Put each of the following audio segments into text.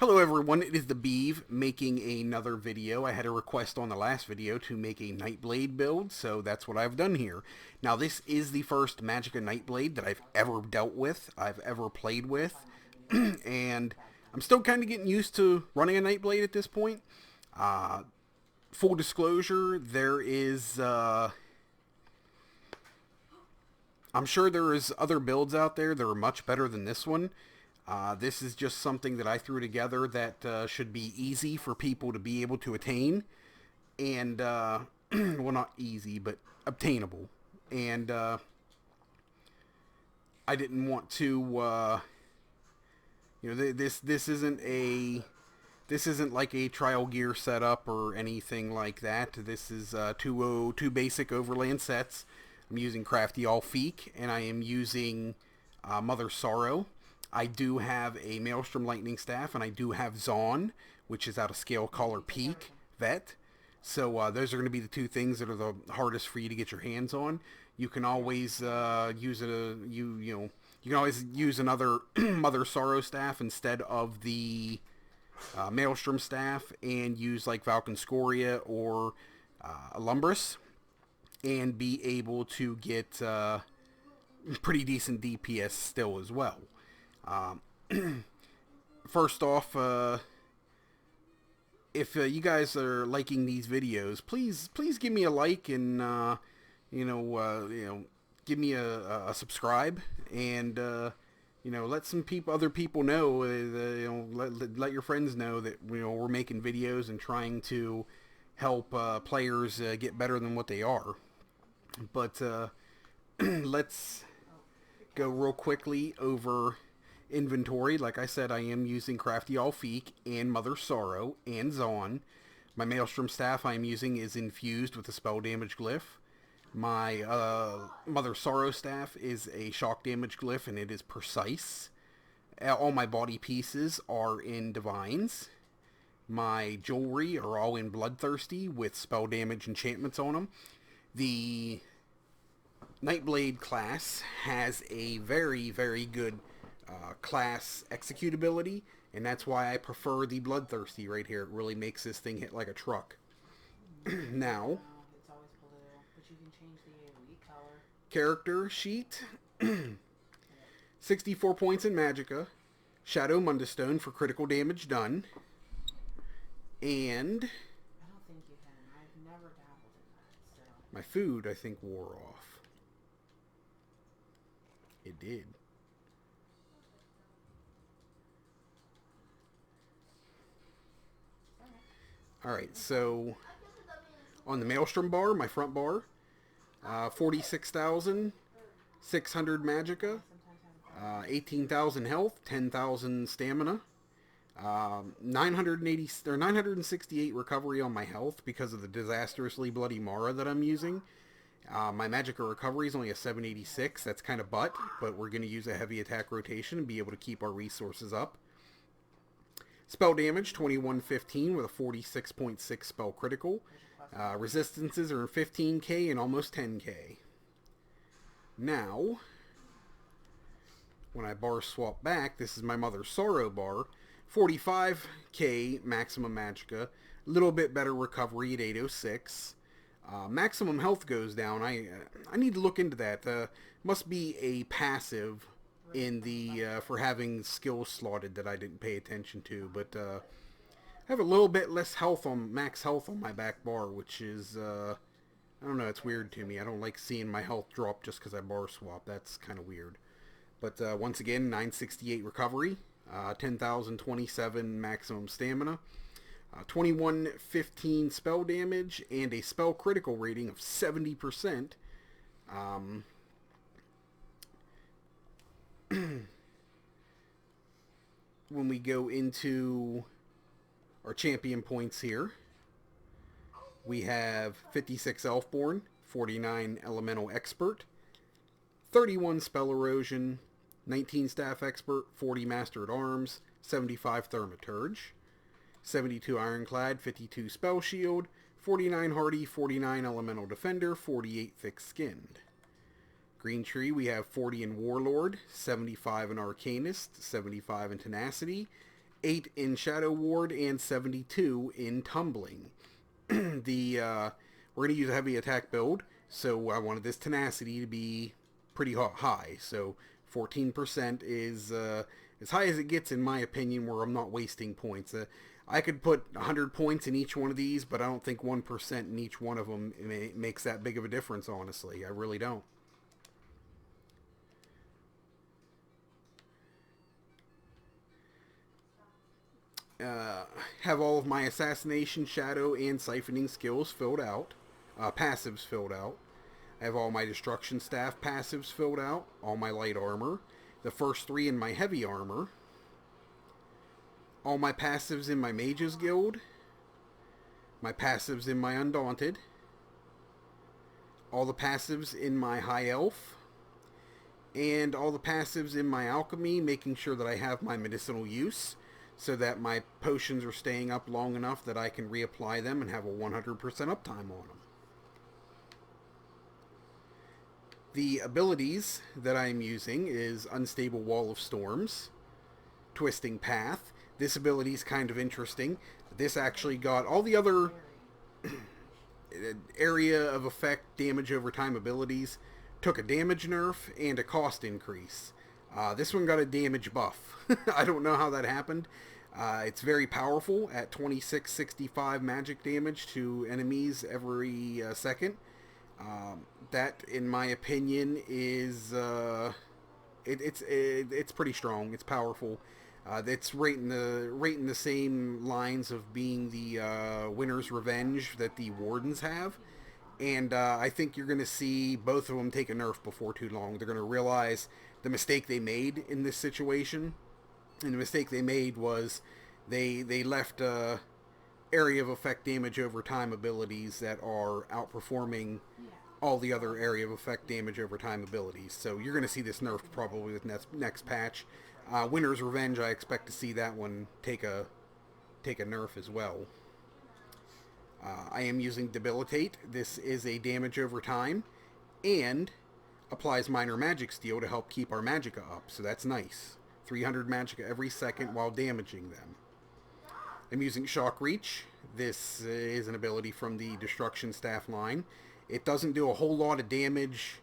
Hello everyone, it is the Beeve making another video. I had a request on the last video to make a Nightblade build, so that's what I've done here. Now this is the first Magicka Nightblade that I've ever dealt with, I've ever played with, and I'm still kind of getting used to running a Nightblade at this point. Full disclosure, there is, I'm sure there is other builds out there that are much better than this one. This is just something that I threw together that should be easy for people to be able to attain. And, well, not easy, but obtainable. And I didn't want to, this isn't like a trial gear setup or anything like that. This is two basic overland sets. I'm using Crafty Alfeek, and I am using Mother Sorrow. I do have a Maelstrom Lightning Staff, and I do have Zaun, which is out of Scale Caller Peak Vet. So those are going to be the two things that are the hardest for you to get your hands on. You can always use you can always use another Mother Sorrow staff instead of the Maelstrom staff, and use like Valkynscoria or Lumbris, and be able to get pretty decent DPS still as well. First off, if you guys are liking these videos, please give me a like, and give me a subscribe, and let some other people know. Let your friends know that we're making videos and trying to help players get better than what they are. But let's go real quickly over inventory. Like I said, I am using Crafty Alfeek and Mother Sorrow and Zaun. My Maelstrom staff I am using is infused with a spell damage glyph. My Mother Sorrow staff is a shock damage glyph, and it is precise. All my body pieces are in divines. My jewelry are all in bloodthirsty with spell damage enchantments on them. The Nightblade class has a very, very good class executability, and that's why I prefer the bloodthirsty right here. It really makes this thing hit like a truck. Now, character sheet. 64 points in Magicka. Shadow Mundustone for critical damage done. And I don't think you can. I've never dabbled in that, so. My food, I think, wore off. It did. Alright, so on the Maelstrom bar, my front bar, 46,600 Magicka, 18,000 health, 10,000 stamina, 968 recovery on my health because of the disastrously bloody Mara that I'm using. My Magicka recovery is only a 786. That's kind of but we're going to use a heavy attack rotation and be able to keep our resources up. Spell damage, 2115 with a 46.6 spell critical. Resistances are 15k and almost 10k. Now, when I bar swap back, this is my Mother Sorrow bar. 45k maximum Magicka. A little bit better recovery at 806. Maximum health goes down. I need to look into that. Must be a passive in the for having skills slotted that I didn't pay attention to, but I have a little bit less health on max health on my back bar, which is I don't know, it's weird to me. I don't like seeing my health drop just because I bar swap. That's kind of weird. But once again, 968 recovery, 10,027 maximum stamina, 2115 spell damage, and a spell critical rating of 70%. When we go into our champion points here, we have 56 Elfborn, 49 Elemental Expert, 31 Spell Erosion, 19 Staff Expert, 40 Master at Arms, 75 Thaumaturge, 72 Ironclad, 52 Spell Shield, 49 Hardy, 49 Elemental Defender, 48 Thick Skinned. Green Tree, we have 40 in Warlord, 75 in Arcanist, 75 in Tenacity, 8 in Shadow Ward, and 72 in Tumbling. We're going to use a heavy attack build, so I wanted this tenacity to be pretty high. So 14% is as high as it gets, in my opinion, where I'm not wasting points. I could put 100 points in each one of these, but I don't think 1% in each one of them makes that big of a difference, honestly. I really don't. Have all of my Assassination, Shadow, and Siphoning skills filled out. Passives filled out. I have all my Destruction Staff passives filled out. All my light armor. The first 3 in my heavy armor. All my passives in my Mages Guild. My passives in my Undaunted. All the passives in my High Elf. And all the passives in my Alchemy, making sure that I have my medicinal use, so that my potions are staying up long enough that I can reapply them and have a 100% uptime on them. The abilities that I'm using is Unstable Wall of Storms, Twisting Path. This ability is kind of interesting. This actually got all the other area of effect, damage over time abilities, took a damage nerf and a cost increase. This one got a damage buff. I don't know how that happened. It's very powerful at 2665 magic damage to enemies every second. That, in my opinion, is it's pretty strong. It's powerful. It's right in the same lines of being the Winter's Revenge that the Wardens have. And I think you're going to see both of them take a nerf before too long. They're going to realize the mistake they made in this situation. And the mistake they made was they left area of effect damage over time abilities that are outperforming all the other area of effect damage over time abilities. So you're going to see this nerfed probably with next patch. Winter's Revenge, I expect to see that one take a nerf as well. I am using Debilitate. This is a damage over time and applies minor magic steal to help keep our Magicka up, so that's nice. 300 Magicka every second while damaging them. I'm using Shock Reach. This is an ability from the Destruction Staff line. It doesn't do a whole lot of damage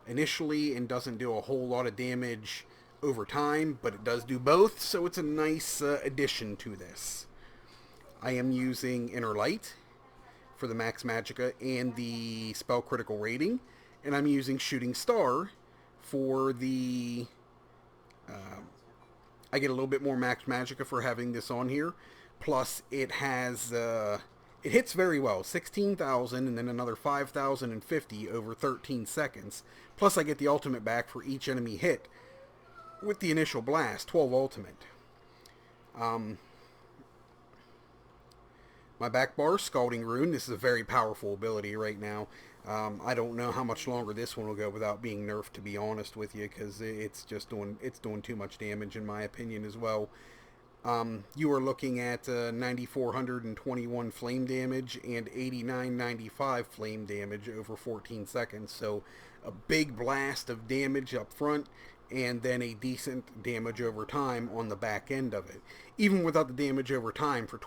initially and doesn't do a whole lot of damage over time, but it does do both, so it's a nice addition to this. I am using Inner Light for the max Magicka and the spell critical rating, and I'm using Shooting Star for the I get a little bit more max Magicka for having this on here, plus it has it hits very well, 16,000 and then another 5,050 over 13 seconds, plus I get the ultimate back for each enemy hit with the initial blast, 12 ultimate. My back bar, Scalding Rune. This is a very powerful ability right now. I don't know how much longer this one will go without being nerfed, to be honest with you, because it's doing too much damage in my opinion as well. You are looking at 9,421 flame damage and 8995 flame damage over 14 seconds. So a big blast of damage up front, and then a decent damage over time on the back end of it. Even without the damage over time, for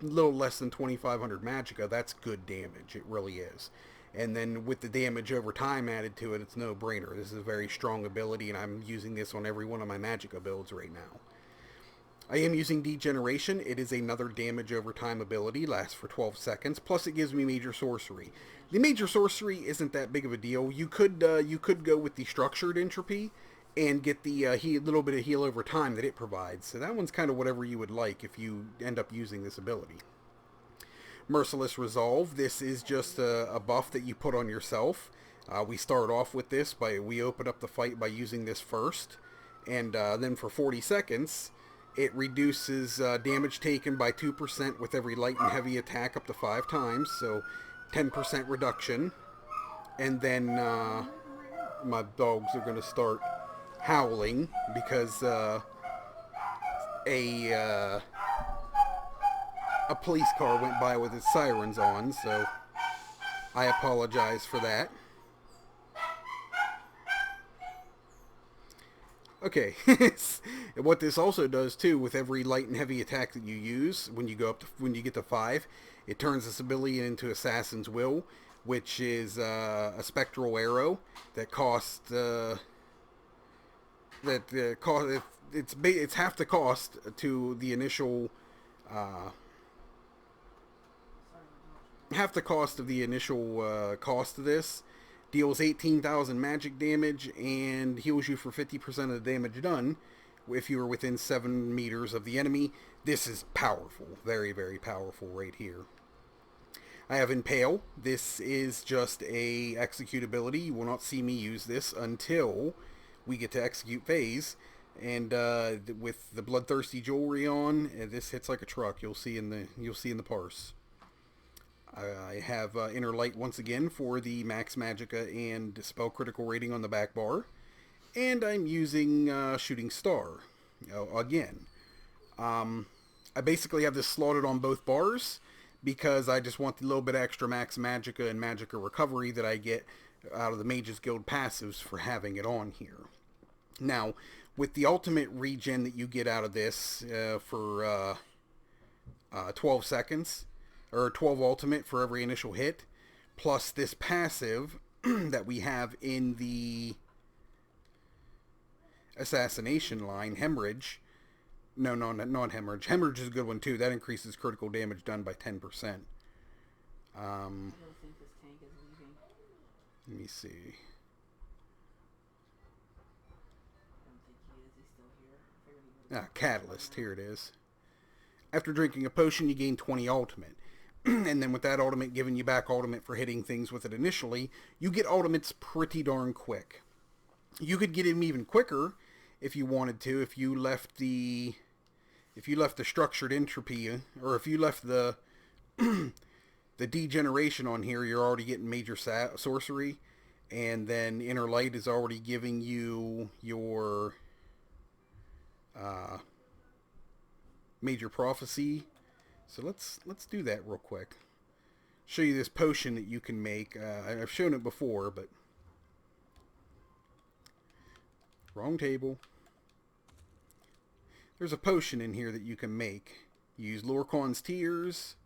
little less than 2,500 Magicka, that's good damage. It really is. And then with the damage over time added to it, it's no brainer. This is a very strong ability, and I'm using this on every one of my Magicka builds right now. I am using Degeneration. It is another damage over time ability, lasts for 12 seconds, plus it gives me Major Sorcery. The Major Sorcery isn't that big of a deal. You could go with the Structured Entropy and get the little bit of heal over time that it provides. So that one's kind of whatever you would like if you end up using this ability. Merciless Resolve. This is just a buff that you put on yourself. We start off with this we open up the fight by using this first, and then for 40 seconds it reduces damage taken by 2% with every light and heavy attack up to 5 times, so 10% reduction. And then my dogs are going to start howling because a police car went by with its sirens on, so I apologize for that. Okay, and what this also does too, with every light and heavy attack that you use, when you go up to, when you get to 5, it turns this ability into Assassin's Will, which is a spectral arrow that costs it's half the cost to the initial half the cost of the initial cost of this. Deals 18,000 magic damage and heals you for 50% of the damage done if you are within 7 meters of the enemy. This is powerful. Very, very powerful right here. I have Impale. This is just a execute ability. You will not see me use this until we get to execute phase. And with the bloodthirsty jewelry on, this hits like a truck. You'll see in the parse. I have Inner Light once again for the max magicka and spell critical rating on the back bar. And I'm using Shooting Star again. I basically have this slotted on both bars because I just want the little bit extra max magicka and magicka recovery that I get out of the Mages Guild passives for having it on here. Now, with the ultimate regen that you get out of this for 12 seconds, or 12 ultimate for every initial hit, plus this passive that we have in the assassination line, Hemorrhage. No, not Hemorrhage. Hemorrhage is a good one too. That increases critical damage done by 10%. I don't think this tank is leaving. Let me see. I don't think he is. He's still here. I figured he would have Catalyst. Here it is. After drinking a potion, you gain 20 ultimate. And then with that ultimate giving you back ultimate for hitting things with it initially, you get ultimates pretty darn quick. You could get him even quicker if you wanted to, if you left the structured entropy, or if you left the the degeneration on here. You're already getting major sorcery, and then Inner Light is already giving you your major prophecy. So let's do that real quick. Show you this potion that you can make. I've shown it before, but wrong table. There's a potion in here that you can make. Use Lorcan's Tears,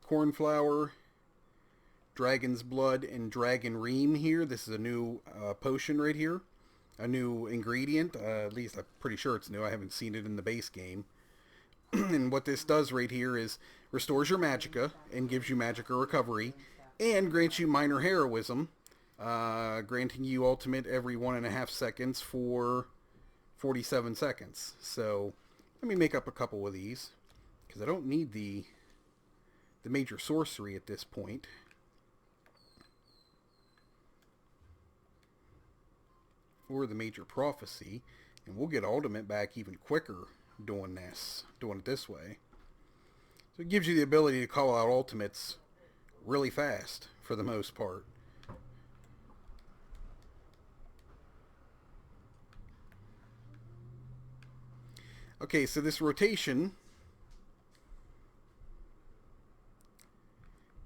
Cornflower, Dragon's Blood, and Dragon Ream here. This is a new potion right here. A new ingredient. At least I'm pretty sure it's new. I haven't seen it in the base game. And what this does right here is restores your magicka and gives you magicka recovery and grants you minor heroism, granting you ultimate every 1.5 seconds for 47 seconds. So let me make up a couple of these because I don't need the major sorcery at this point. Or the major prophecy, and we'll get ultimate back even quicker doing it this way. So it gives you the ability to call out ultimates really fast for the most part. Okay, so this rotation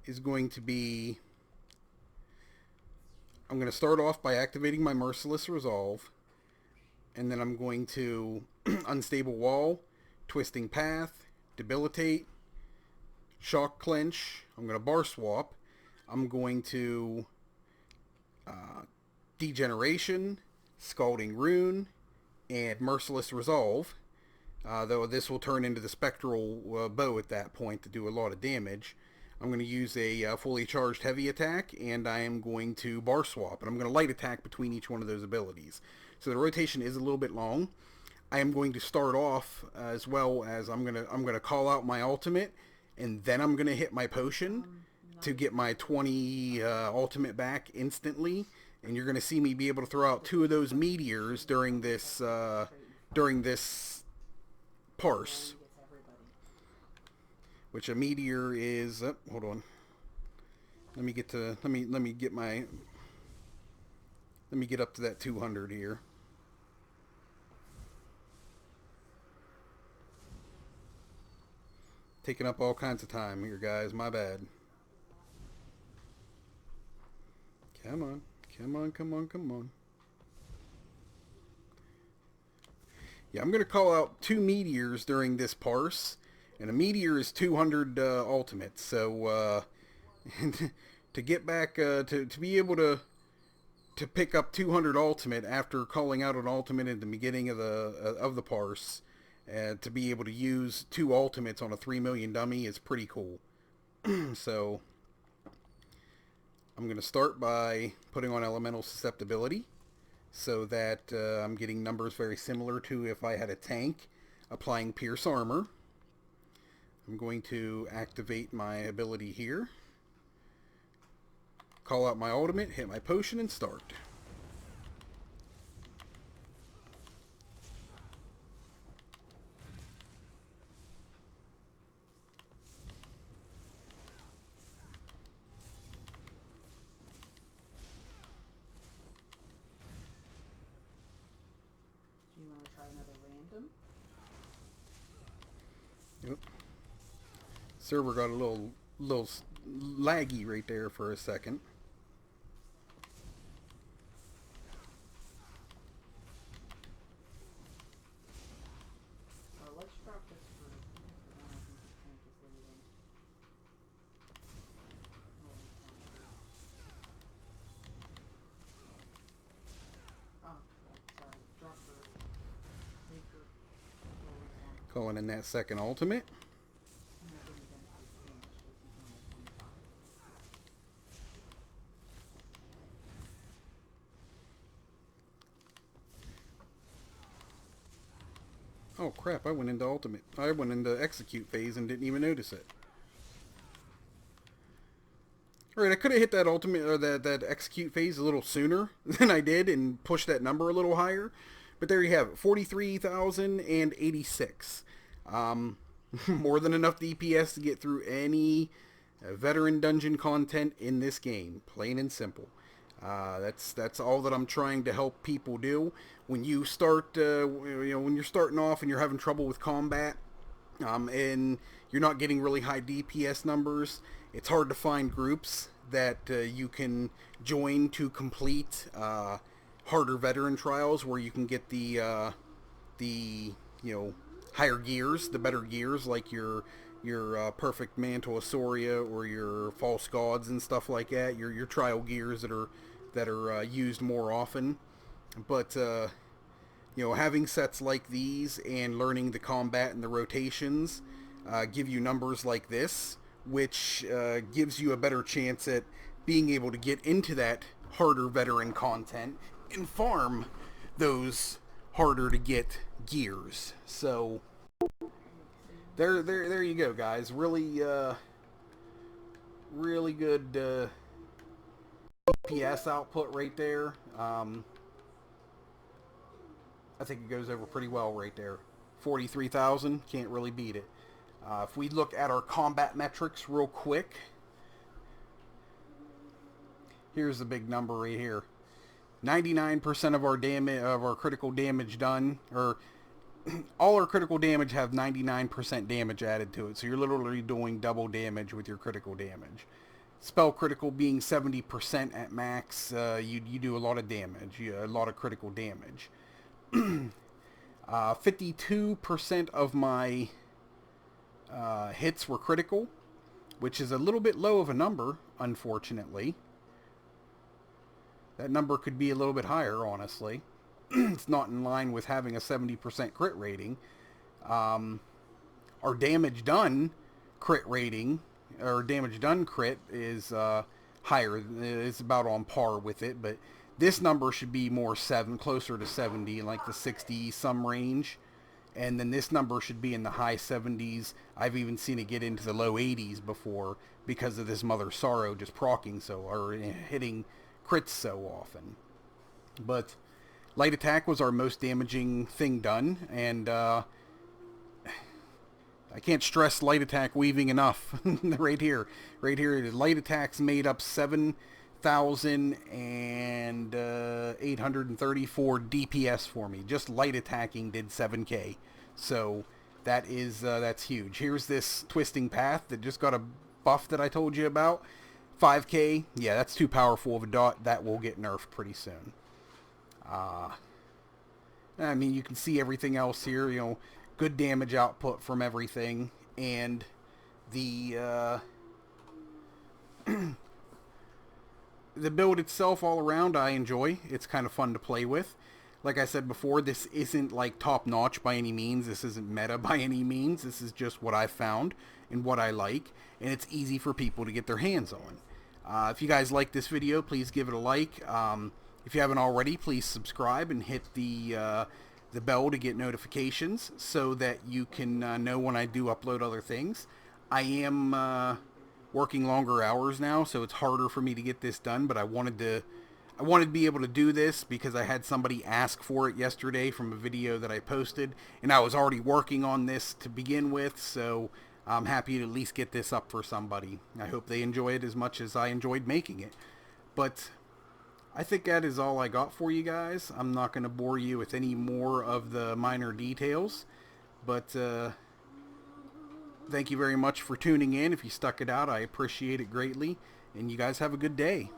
is going to be, I'm going to start off by activating my Merciless Resolve, and then I'm going to Unstable Wall, Twisting Path, Debilitate, Shock Clench. I'm going to Bar Swap. I'm going to Degeneration, Scalding Rune, and Merciless Resolve. Though this will turn into the Spectral Bow at that point to do a lot of damage. I'm going to use a fully charged heavy attack, and I am going to bar swap, and I'm going to light attack between each one of those abilities. So the rotation is a little bit long. I am going to start off as well as I'm going to call out my ultimate, and then I'm going to hit my potion to get my 20 ultimate back instantly. And you're going to see me be able to throw out 2 of those meteors during this parse. Which a meteor is, hold on. Let me get up to that 200 here. Taking up all kinds of time here, guys. My bad. Come on. Come on, come on, come on. Yeah, I'm going to call out 2 meteors during this parse. And a meteor is 200 ultimates. So to get back, to be able to pick up 200 ultimate after calling out an ultimate at the beginning of the parse, to be able to use 2 ultimates on a 3 million dummy is pretty cool. So I'm going to start by putting on elemental susceptibility, so that I'm getting numbers very similar to if I had a tank applying pierce armor. I'm going to activate my ability here, call out my ultimate, hit my potion, and start. Do you want to try another random? Yep. Server got a little laggy right there for a second. Let's drop this for I don't think the tank is leaving. Oh, sorry. Drop for maker. Calling in that second ultimate. Oh crap, I went into ultimate. I went into execute phase and didn't even notice it. Alright, I could have hit that ultimate, or that execute phase a little sooner than I did and pushed that number a little higher. But there you have it, 43,086. More than enough DPS to get through any veteran dungeon content in this game. Plain and simple. That's all that I'm trying to help people do. When you start, when you're starting off and you're having trouble with combat, and you're not getting really high DPS numbers, it's hard to find groups that you can join to complete harder veteran trials, where you can get the higher gears, the better gears, like your perfect mantle of Soria or your false gods and stuff like that. Your trial gears that are used more often. But having sets like these and learning the combat and the rotations give you numbers like this, which gives you a better chance at being able to get into that harder veteran content and farm those harder to get gears. So there you go, guys. Really good DPS output right there. I think it goes over pretty well right there. 43,000, can't really beat it. If we look at our combat metrics real quick, here's the big number right here. 99% of our damage, of our critical damage done, or all our critical damage have 99% damage added to it. So you're literally doing double damage with your critical damage. Spell critical being 70% at max, you do a lot of damage, a lot of critical damage. 52% of my hits were critical, which is a little bit low of a number, unfortunately. That number could be a little bit higher, honestly. It's not in line with having a 70% crit rating. Our damage done crit rating, or damage done crit, is higher. It's about on par with it, but this number should be more closer to 70, like the 60 some range. And then this number should be in the high 70s. I've even seen it get into the low 80s before because of this Mother Sorrow just proccing or hitting crits so often. But light attack was our most damaging thing done, and I can't stress light attack weaving enough. right here, light attacks made up 7,834 DPS for me. Just light attacking did 7k, so that's huge. Here's this twisting path that just got a buff that I told you about. 5K, yeah, that's too powerful of a dot. That will get nerfed pretty soon. I mean, you can see everything else here. You know, good damage output from everything, and the the build itself all around I enjoy. It's kind of fun to play with. Like I said before, this isn't like top notch by any means. This isn't meta by any means. This is just what I found and what I like, and it's easy for people to get their hands on. If you guys like this video, please give it a like. If you haven't already, please subscribe and hit the bell to get notifications so that you can know when I do upload other things. I am working longer hours now, so it's harder for me to get this done, but I wanted to be able to do this because I had somebody ask for it yesterday from a video that I posted, and I was already working on this to begin with, so I'm happy to at least get this up for somebody. I hope they enjoy it as much as I enjoyed making it. But I think that is all I got for you guys. I'm not going to bore you with any more of the minor details, but thank you very much for tuning in. If you stuck it out, I appreciate it greatly, and you guys have a good day.